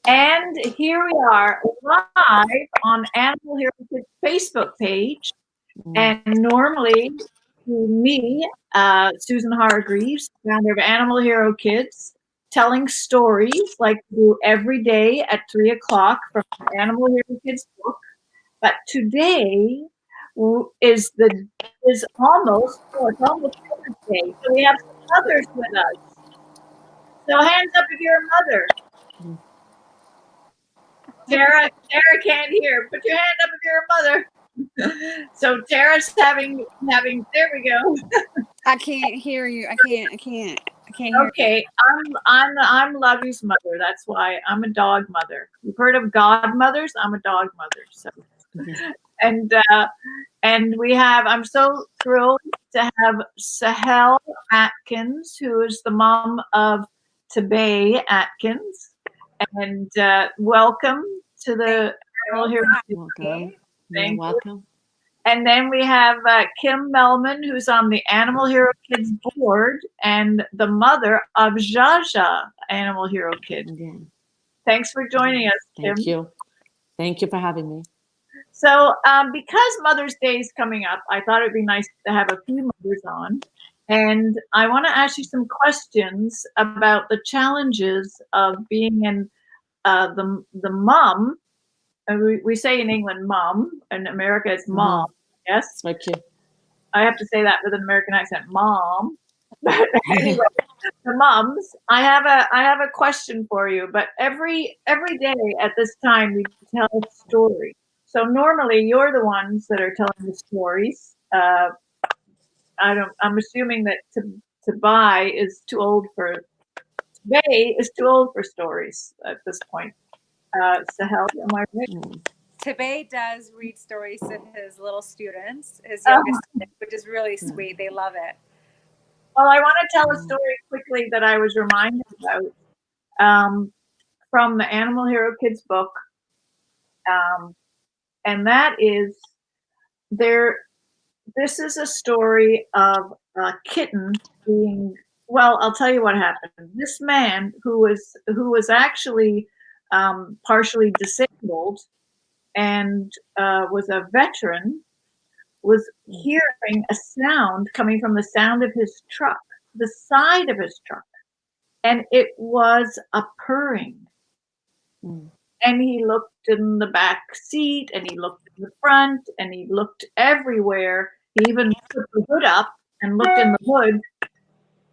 And here we are live on Animal Hero Kids Facebook page. And normally, me, Susan Hargreaves, founder of Animal Hero Kids, telling stories like we do every day at 3 o'clock from the Animal Hero Kids book. But today is it's almost Mother's Day. So we have some mothers with us. So hands up if you're a mother. Tara can't hear. Put your hand up if you're a mother. So Tara's having. There we go. I can't hear you. I can't hear you. Okay, I'm Lovey's mother. That's why I'm a dog mother. You've heard of godmothers? I'm a dog mother. So and and we have. I'm so thrilled to have Sahel Atkins, who is the mom of Tabay Atkins, and welcome to the Animal Hero. Welcome. Thank you. Welcome. And then we have Kim Melman, who's on the Animal Hero Kids board and the mother of Jaja, Animal Hero Kid. Yeah. Thanks for joining us, Kim. Thank you. Thank you for having me. So, because Mother's Day is coming up, I thought it'd be nice to have a few mothers on. And I want to ask you some questions about the challenges of being the mom. We say in England mom, in America it's mom. Yes. It's my kid. I have to say that with an American accent, mom. But anyway, the moms, I have a question for you. But every day at this time we tell a story. So normally you're the ones that are telling the stories. I'm assuming that to buy is too old for today is too old for stories at this point. Sahel, am I right? Tabay does read stories to his little students, his Oh. youngest students, which is really sweet. They love it. Well, I want to tell a story quickly that I was reminded about from the Animal Hero Kids book, and that is there. This is a story of a kitten being. Well, I'll tell you what happened. This man who was actually partially disabled and was a veteran was hearing a sound coming from the sound of his truck, the side of his truck, and it was a purring. And he looked in the back seat, and he looked in the front, and he looked everywhere. He even put the hood up and looked in the hood,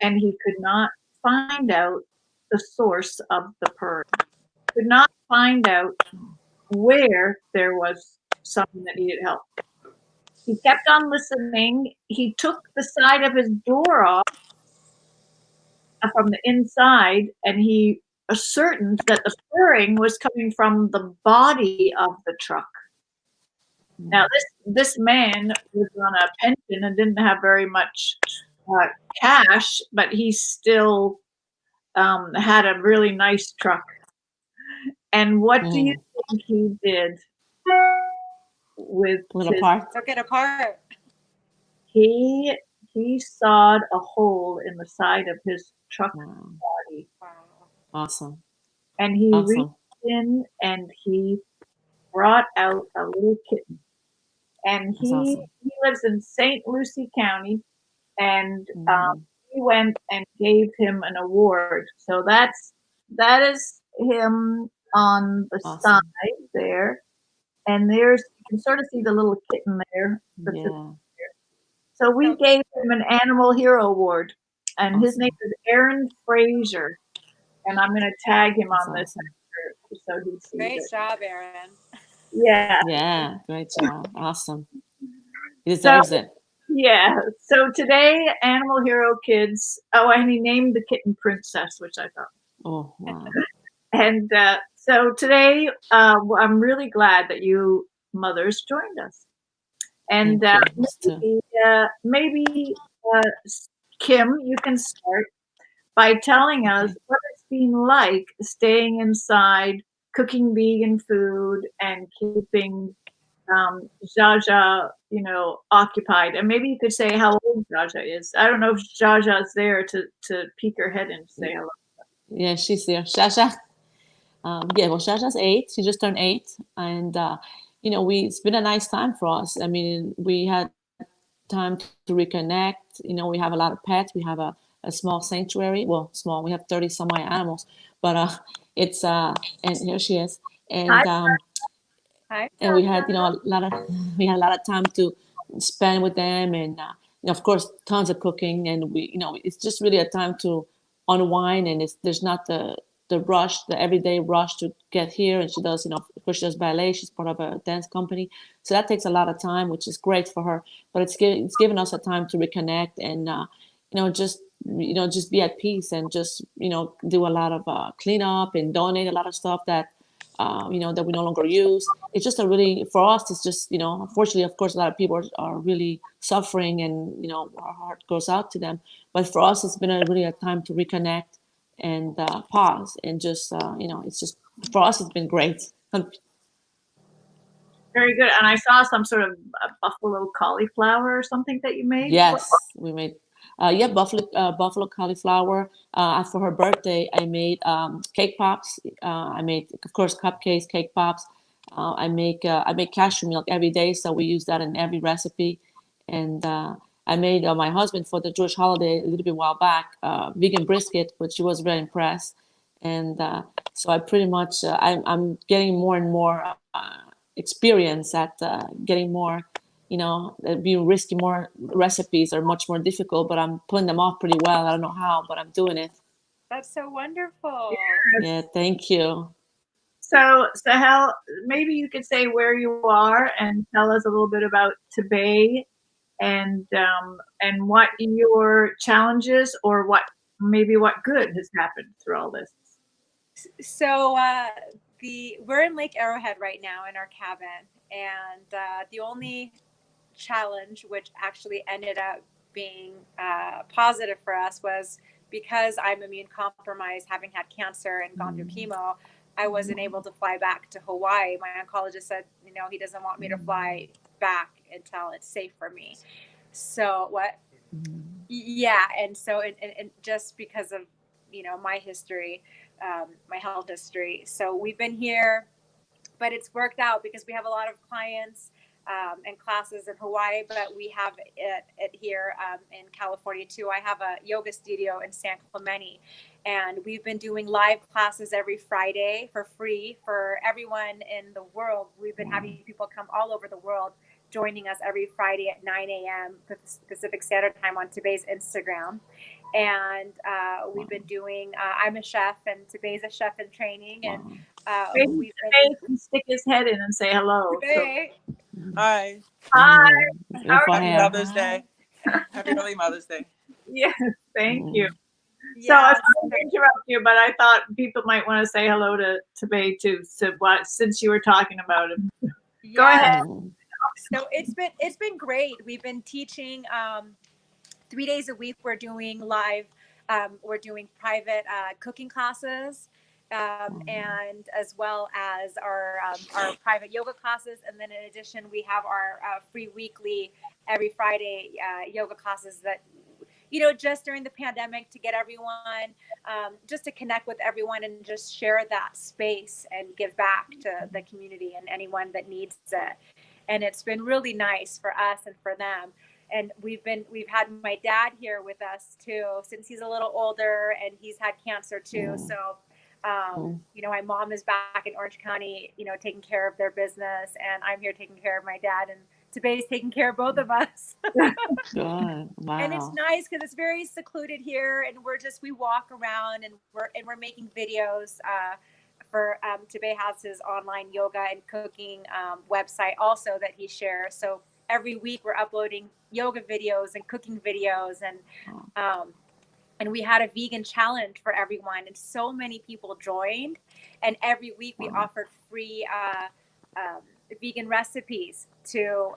and he could not find out the source of the purring. Could not find out where there was something that needed help. He kept on listening. He took the side of his door off from the inside, and he ascertained that the purring was coming from the body of the truck. Now, this man was on a pension and didn't have very much cash, but he still had a really nice truck. And what do you think he did with Little part? Took it apart. He sawed a hole in the side of his truck body. Wow. Awesome. And he Awesome. reached in and he brought out a little kitten. And That's awesome. he lives in St. Lucie County, and he went and gave him an award. So that is him on the side there, and you can sort of see the little kitten there. Yeah. So we gave him an Animal Hero Award, and his name is Aaron Fraser, and I'm going to tag him on this so he sees Great it. job, Aaron. Yeah. Yeah. Great job. Awesome. He deserves it. Yeah. So today, Animal Hero Kids. Oh, and he named the kitten Princess, which I thought. Oh, wow. And so today, I'm really glad that you mothers joined us. And maybe Kim, you can start by telling us what it's been like staying inside, cooking vegan food, and keeping Jaja, occupied. And maybe you could say how old Jaja is. I don't know if Jaja's there to peek her head in to say hello. Yeah, she's there. Jaja. Yeah, well, Shasha's 8. She just turned 8, and it's been a nice time for us. I mean, we had time to reconnect. We have a lot of pets. We have a small sanctuary. Well, small. We have 30 some odd animals, but it's and here she is, Hi. Hi, and we had Sasha. a lot of we had a lot of time to spend with them, and of course tons of cooking, and we it's just really a time to unwind, and there's not the rush, the everyday rush to get here. And she does, of course she does ballet. She's part of a dance company, so that takes a lot of time, which is great for her, but it's given us a time to reconnect and just just be at peace, and just do a lot of cleanup and donate a lot of stuff that we no longer use. It's just a really, for us, it's just, unfortunately, of course, a lot of people are really suffering, and, our heart goes out to them. But for us, it's been really a time to reconnect and pause, and just, it's just, for us, it's been great. Very good. And I saw some sort of buffalo cauliflower or something that you made. Yes, we made, yeah, buffalo cauliflower. For her birthday, I made cake pops. I made, of course, cupcakes, cake pops. I make cashew milk every day, so we use that in every recipe. And I made my husband, for the Jewish holiday a little bit while back, vegan brisket, which he was very impressed. And so I pretty much, I'm getting more and more experience at getting more, being risky. More recipes are much more difficult, but I'm pulling them off pretty well. I don't know how, but I'm doing it. That's so wonderful. Yeah, thank you. So, Sahel, maybe you could say where you are and tell us a little bit about Tibet, and what your challenges, or what good has happened through all this. So we're in Lake Arrowhead right now in our cabin, and the only challenge, which actually ended up being positive for us, was because I'm immune compromised, having had cancer and gone through chemo. I wasn't able to fly back to Hawaii. My oncologist said, he doesn't want me to fly back until it's safe for me. So what? Yeah, and so and just because of my history, my health history. So we've been here, but it's worked out because we have a lot of clients and classes in Hawaii, but we have it here in California too. I have a yoga studio in San Clemente, and we've been doing live classes every Friday for free for everyone in the world. We've been having people come all over the world joining us every Friday at 9 a.m. Pacific Standard Time on Tibet's Instagram. And we've been doing, I'm a chef, and Tibet's a chef in training. And Maybe we've Tibet can stick his head in and say hello. been Hi. Hi. How Beautiful are Happy you? hair. Mother's Day. Happy early Mother's Day. Yes, thank you. So Yeah, I sorry to interrupt you, but I thought people might want to say hello to Tibet too. So since you were talking about him, go ahead. yeah. So it's been great. We've been teaching 3 days a week. We're doing live. We're doing private cooking classes, and as well as our private yoga classes. And then in addition, we have our free weekly every Friday yoga classes that just during the pandemic, to get everyone, just to connect with everyone and just share that space and give back to the community and anyone that needs it. And it's been really nice for us and for them. And we've had my dad here with us too, since he's a little older and he's had cancer too. So my mom is back in Orange County, taking care of their business, and I'm here taking care of my dad, and Tibet's taking care of both of us. Good. And it's Wow. nice because it's very secluded here, and we walk around, and we're making videos. For Tibet has his online yoga and cooking website also that he shares. So every week we're uploading yoga videos and cooking videos, and we had a vegan challenge for everyone, and so many people joined. And every week we offered free vegan recipes to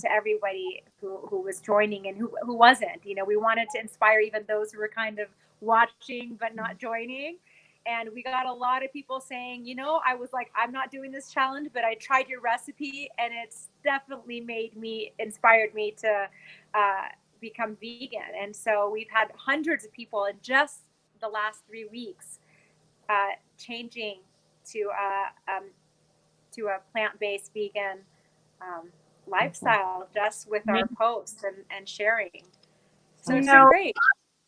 everybody who was joining and who wasn't. We wanted to inspire even those who were kind of watching but not joining. And we got a lot of people saying, I was like, I'm not doing this challenge, but I tried your recipe, and it's definitely inspired me to become vegan. And so we've had hundreds of people in just the last 3 weeks changing to a plant-based vegan lifestyle just with our posts and sharing. So it's been great.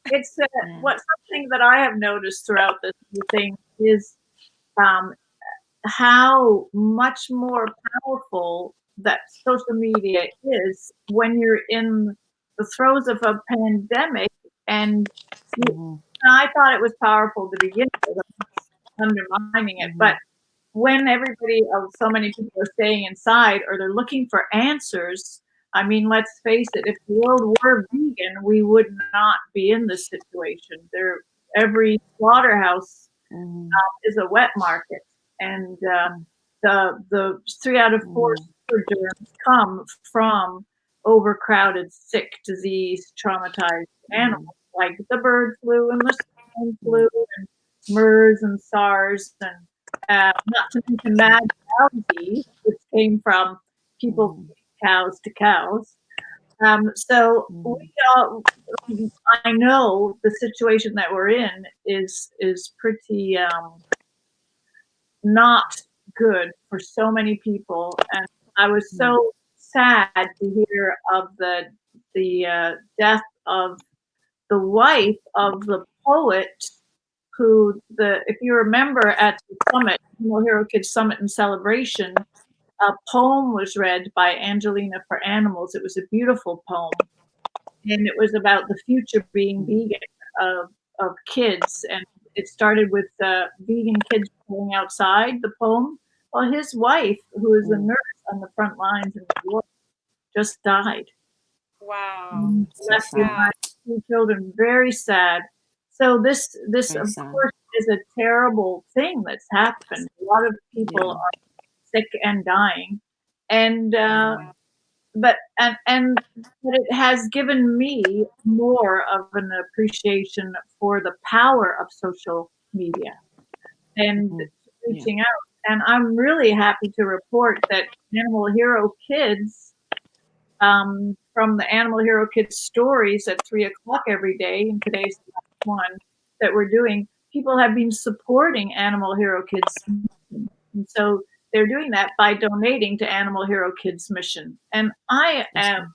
It's what something that I have noticed throughout this whole thing is how much more powerful that social media is when you're in the throes of a pandemic. And I thought it was powerful to begin with, I'm not undermining it, but when so many people are staying inside or they're looking for answers, I mean, let's face it, if the world were vegan, we would not be in this situation. Every slaughterhouse is a wet market, and the 3 out of 4 super germs come from overcrowded, sick, diseased, traumatized animals, like the bird flu and the swine flu and MERS and SARS, and not to mention mad cow disease, which came from people feeding cows to cows. So I know the situation that we're in is pretty not good for so many people, and I was so sad to hear of the death of the wife of the poet who if you remember at the summit, Animal Hero Kids Summit and Celebration, a poem was read by Angelina for Animals. It was a beautiful poem, and it was about the future being vegan of kids, and it started with vegan kids playing outside the poem. Well, his wife, who is a nurse on the front lines in New York, just died. Wow. Left behind 2 children. Very sad. So this of course is a terrible thing that's happened. A lot of people are sick and dying, and but it has given me more of an appreciation for the power of social media and reaching out. And I'm really happy to report that Animal Hero Kids, from the Animal Hero Kids stories at 3:00 every day, and today's the last one that we're doing, people have been supporting Animal Hero Kids. And so they're doing that by donating to Animal Hero Kids Mission. And I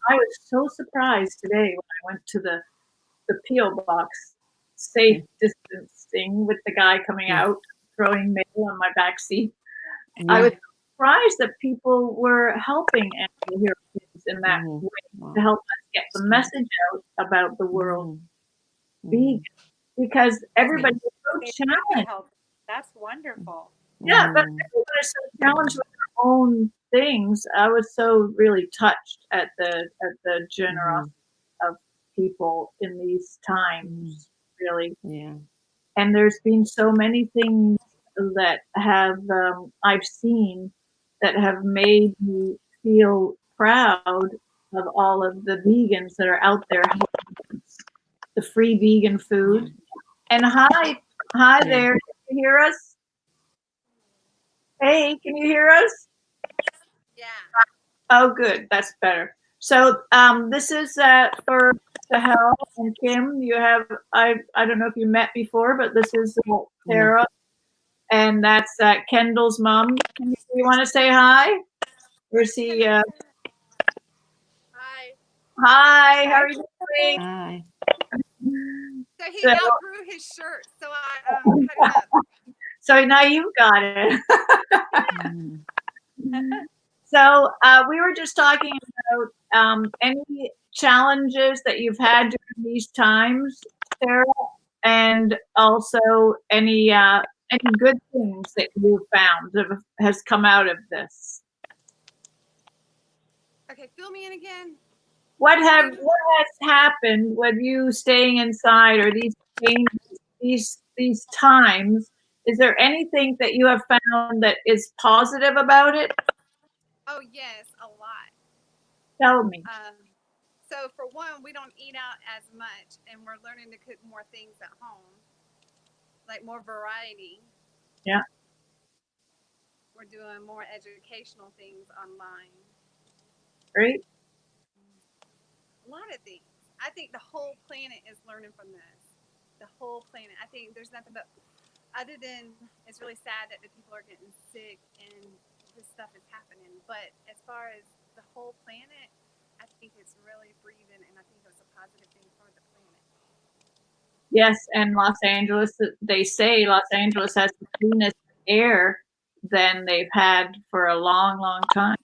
was so surprised today when I went to the P.O. box, safe distancing with the guy coming out, throwing mail on my back seat. I was surprised that people were helping Animal Hero Kids in that way to help us get the message out about the world vegan, because everybody is so challenged. That's wonderful. Yeah, but everyone is so challenged with their own things. I was so really touched at the generosity of people in these times, really. Yeah. And there's been so many things that have I've seen that have made me feel proud of all of the vegans that are out there helping the free vegan food. And hi there, can you hear us? Hey, can you hear us? Yeah. Oh, good. That's better. So this is for Sahel and Kim. You have I don't know if you met before, but this is Sarah, and that's Kendall's mom. You want to say hi? Or see? Hi. Hi. How are you doing? Hi. So he outgrew his shirt, so I cut it up. So now you've got it. So we were just talking about any challenges that you've had during these times, Sarah, and also any good things that you found that has come out of this. Okay, fill me in again. What has happened with you staying inside, or these changes, these times? Is there anything that you have found that is positive about it? Oh yes, a lot. Tell me. So for one, we don't eat out as much, and we're learning to cook more things at home, like more variety. Yeah. We're doing more educational things online. Great. A lot of things. I think the whole planet is learning from this. The whole planet. I think there's nothing but other than it's really sad that the people are getting sick and this stuff is happening, but as far as the whole planet, I think it's really breathing, and I think it's a positive thing for the planet. Yes, and Los Angeles, they say Los Angeles has the cleanest air than they've had for a long, long time.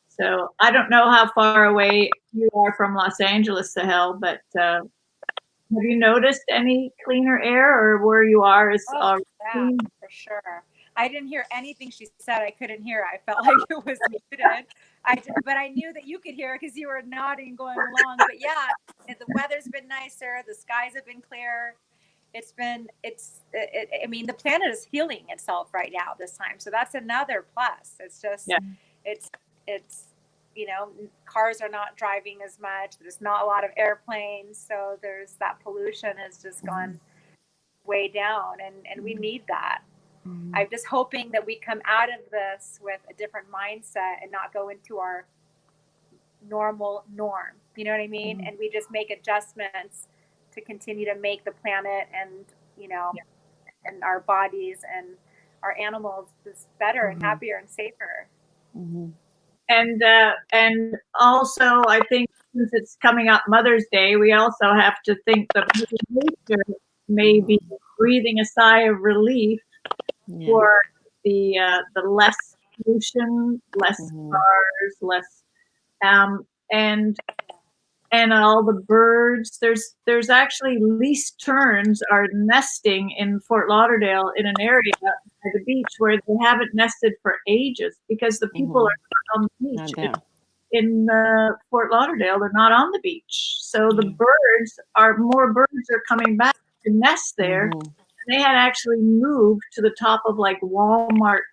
So I don't know how far away you are from Los Angeles, Sahel, but have you noticed any cleaner air, or where you are is Oh, yeah, clean? for sure. I didn't hear anything she said. I couldn't hear. I felt like it was muted. But I knew that you could hear because you were nodding, going along. But yeah, the weather's been nicer. The skies have been clear. I mean, the planet is healing itself right now this time. So that's another plus. It's just, Yeah. it's, cars are not driving as much. There's not a lot of airplanes. So there's that pollution has just gone way down, and we need that. I'm just hoping that we come out of this with a different mindset and not go into our normal norm. You know what I mean? And we just make adjustments to continue to make the planet and, and our bodies and our animals just better and happier and safer. And also, I think since it's coming up Mother's Day, we also have to think that nature may be breathing a sigh of relief for the less pollution, less cars, less and all the birds. There's actually least terns are nesting in Fort Lauderdale in an area at the beach where they haven't nested for ages because the people are not on the beach. In Fort Lauderdale, they're not on the beach. So the more birds are coming back to nest there. And they had actually moved to the top of like Walmart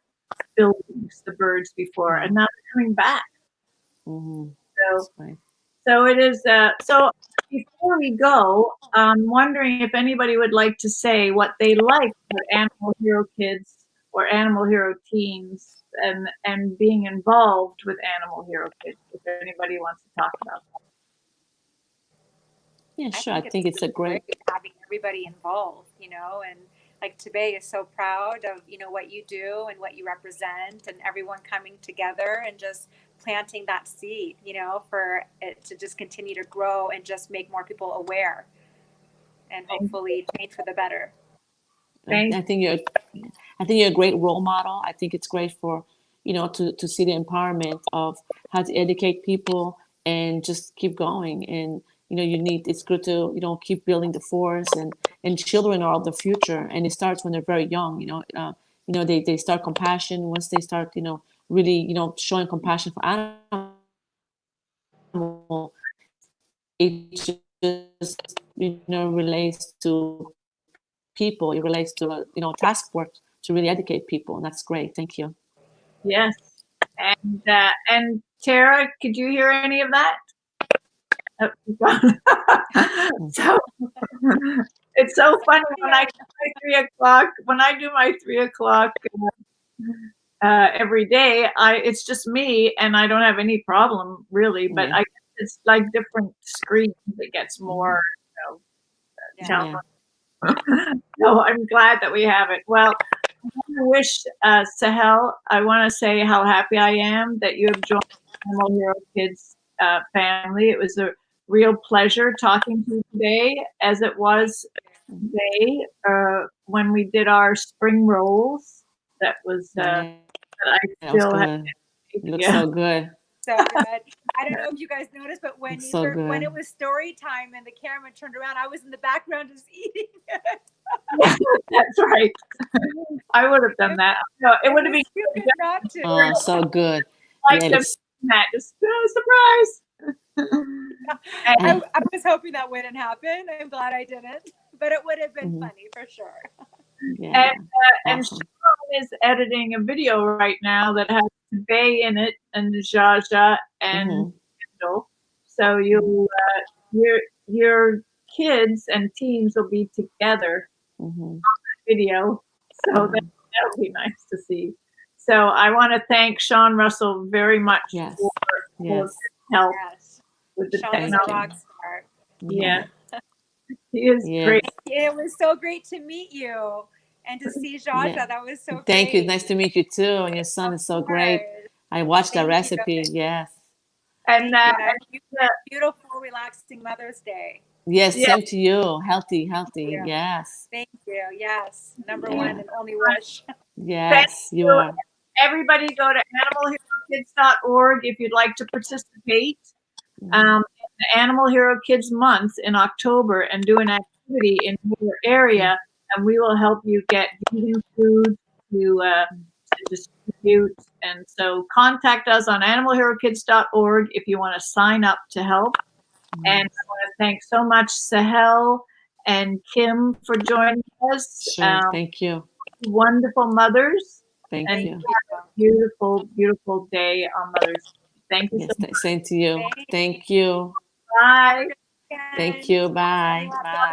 buildings, the birds before, and now they're coming back. So it is. So before we go, I'm wondering if anybody would like to say what they like about Animal Hero Kids or Animal Hero Teens and being involved with Animal Hero Kids. If anybody wants to talk about that. Yeah, sure. I think it's a great having everybody involved, and like Tibet is so proud of, what you do and what you represent and everyone coming together and just planting that seed, for it to just continue to grow and just make more people aware and hopefully change for the better. I think you're a great role model. I think it's great for, to see the empowerment of how to educate people and just keep going. And, it's good to, keep building the force and children are the future. And it starts when they're very young, they start compassion once they start, really, showing compassion for animals. It just, relates to people. It relates to, task force to really educate people. And that's great. Thank you. Yes. And Tara, could you hear any of that? So it's so funny when I do my 3:00. When I do my 3:00 every day, it's just me, and I don't have any problem really. But I guess it's like different screens. It gets more, challenging. So I'm glad that we have it. Well, I want to wish Sahel. I want to say how happy I am that you have joined Animal Hero Kids family. It was a real pleasure talking to you today, as it was today when we did our spring rolls. That was that I still have. It looks so good. So good. I don't know if you guys noticed, but when when it was story time and the camera turned around, I was in the background just eating it. That's right. I would have done that. No, it would have been stupid not to. Oh, so good. Like just surprise. I was hoping that wouldn't happen. I'm glad I didn't, but it would have been funny for sure. Yeah, and awesome. Sean is editing a video right now that has Bay in it and Jaja and Kendall. So your kids and teens will be together on that video. So that'll be nice to see. So I want to thank Sean Russell very much for his help with the technology. Rock star. Yeah. He is Yes. great. It was so great to meet you and to see Joshua. Yeah. That was so Thank you. great. Nice to meet you too. And your son Of is so great. course. I watched the Thank you. recipe. Yes. And Thank you. And have uh, a beautiful, relaxing Mother's Day. Yes. yeah, Same to you. Healthy, healthy. you. Yes. Thank you. Yes. Number Yeah. one and only wish. thank Yes. You you. are. Everybody go to animalherokids.org if you'd like to participate in the Animal Hero Kids Month in October and do an activity in your area, and we will help you get vegan food to distribute. And so contact us on animalherokids.org if you want to sign up to help. And I want to thank so much Sahel and Kim for joining us. Sure. Thank you. Wonderful mothers. Thank And you. beautiful, beautiful day on Mother's Day. Thank you Yes. so much. Same to you. Thank Thank you. Bye. you. Thank you. Bye. Bye. Bye.